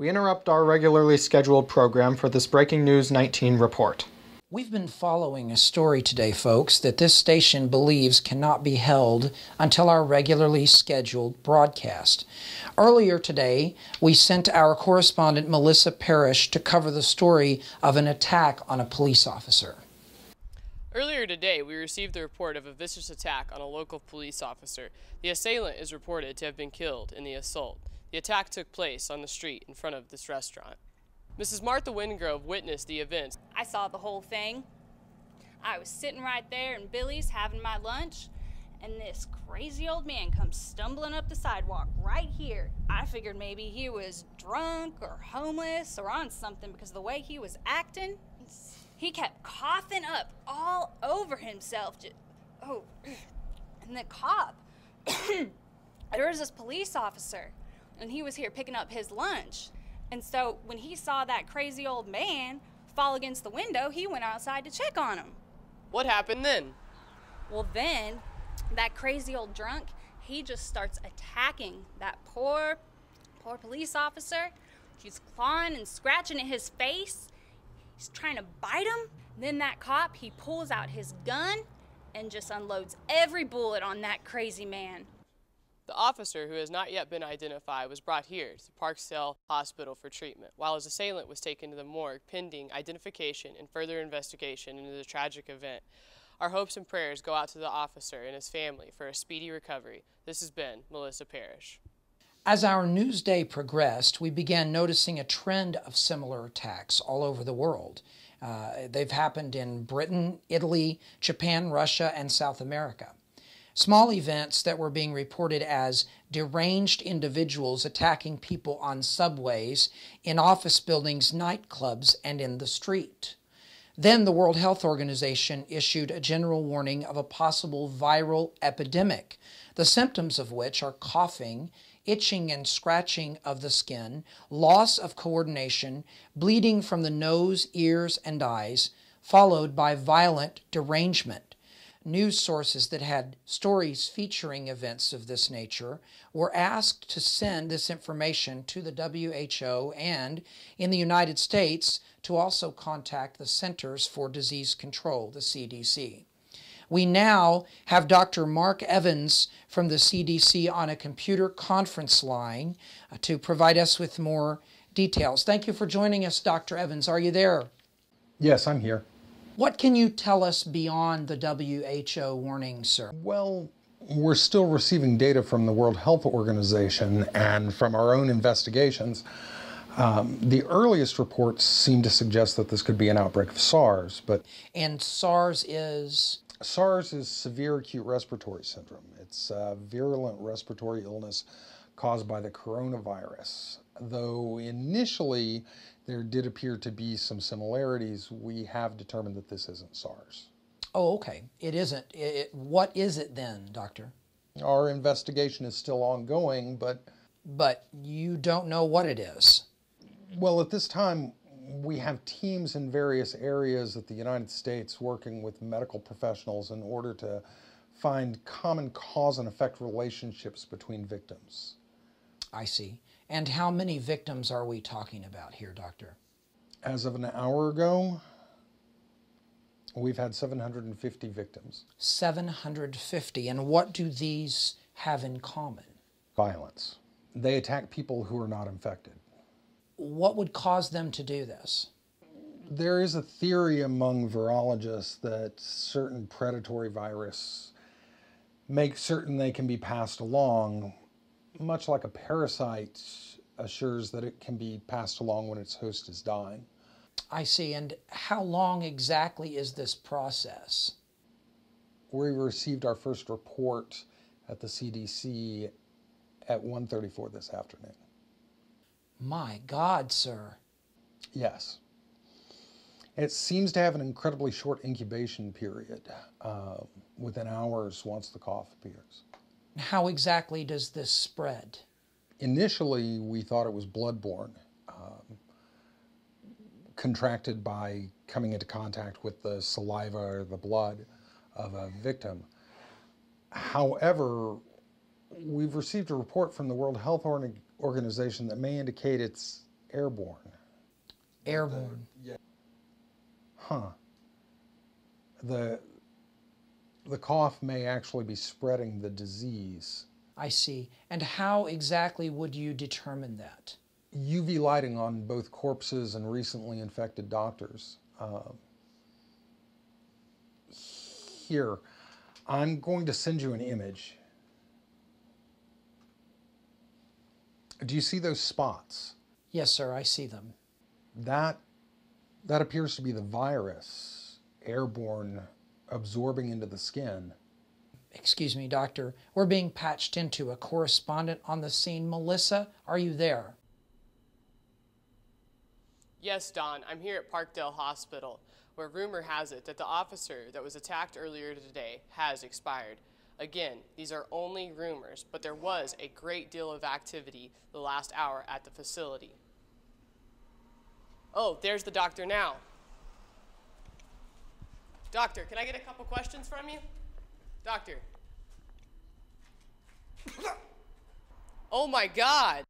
We interrupt our regularly scheduled program for this Breaking News 19 report. We've been following a story today, folks, that this station believes cannot be held until our regularly scheduled broadcast. Earlier today, we sent our correspondent Melissa Parrish to cover the story of an attack on a police officer. Earlier today, we received the report of a vicious attack on a local police officer. The assailant is reported to have been killed in the assault. The attack took place on the street in front of this restaurant. Mrs. Martha Wingrove witnessed the events. I saw the whole thing. I was sitting right there in Billy's having my lunch, and this crazy old man comes stumbling up the sidewalk right here. I figured maybe he was drunk or homeless or on something because of the way he was acting. He kept coughing up all over himself. And the cop, there was this police officer, and he was here picking up his lunch. And so when he saw that crazy old man fall against the window, he went outside to check on him. What happened then? Well, then that crazy old drunk, he just starts attacking that poor police officer. He's clawing and scratching at his face. He's trying to bite him. Then that cop, he pulls out his gun and just unloads every bullet on that crazy man. The officer, who has not yet been identified, was brought here to Parksdale Hospital for treatment, while his assailant was taken to the morgue pending identification and further investigation into the tragic event. Our hopes and prayers go out to the officer and his family for a speedy recovery. This has been Melissa Parrish. As our news day progressed, we began noticing a trend of similar attacks all over the world. They've happened in Britain, Italy, Japan, Russia, and South America. Small events that were being reported as deranged individuals attacking people on subways, in office buildings, nightclubs, and in the street. Then the World Health Organization issued a general warning of a possible viral epidemic, the symptoms of which are coughing, itching and scratching of the skin, loss of coordination, bleeding from the nose, ears, and eyes, followed by violent derangement. News sources that had stories featuring events of this nature were asked to send this information to the WHO and, in the United States, to also contact the Centers for Disease Control, the CDC. We now have Dr. Mark Evans from the CDC on a computer conference line to provide us with more details. Thank you for joining us, Dr. Evans. Are you there? Yes, I'm here. What can you tell us beyond the WHO warning, sir? Well, we're still receiving data from the World Health Organization and from our own investigations. The earliest reports seem to suggest that this could be an outbreak of SARS, but... And SARS is? SARS is severe acute respiratory syndrome. It's a virulent respiratory illness caused by the coronavirus. Though initially there did appear to be some similarities, we have determined that this isn't SARS. Oh, okay. It isn't. What is it then, doctor? Our investigation is still ongoing, but... But you don't know what it is? Well, at this time, we have teams in various areas of the United States working with medical professionals in order to find common cause and effect relationships between victims. I see. And how many victims are we talking about here, doctor? As of an hour ago, we've had 750 victims. 750. And what do these have in common? Violence. They attack people who are not infected. What would cause them to do this? There is a theory among virologists that certain predatory virus make certain they can be passed along, much like a parasite assures that it can be passed along when its host is dying. I see. And how long exactly is this process? We received our first report at the CDC at 1:34 this afternoon. My God, sir. Yes. It seems to have an incredibly short incubation period, within hours once the cough appears. How exactly does this spread? Initially, we thought it was bloodborne, contracted by coming into contact with the saliva or the blood of a victim. However, we've received a report from the World Health Organization that may indicate it's airborne. Airborne. Huh. The cough may actually be spreading the disease. I see. And how exactly would you determine that? UV lighting on both corpses and recently infected doctors. Here, I'm going to send you an image. Do you see those spots? Yes, sir, I see them. That appears to be the virus, airborne, absorbing into the skin. Excuse me, doctor. We're being patched into a correspondent on the scene. Melissa, are you there? Yes, Don, I'm here at Parkdale Hospital, where rumor has it that the officer that was attacked earlier today has expired. Again, these are only rumors, but there was a great deal of activity the last hour at the facility. Oh, there's the doctor now. Doctor, can I get a couple questions from you? Doctor. Oh my God.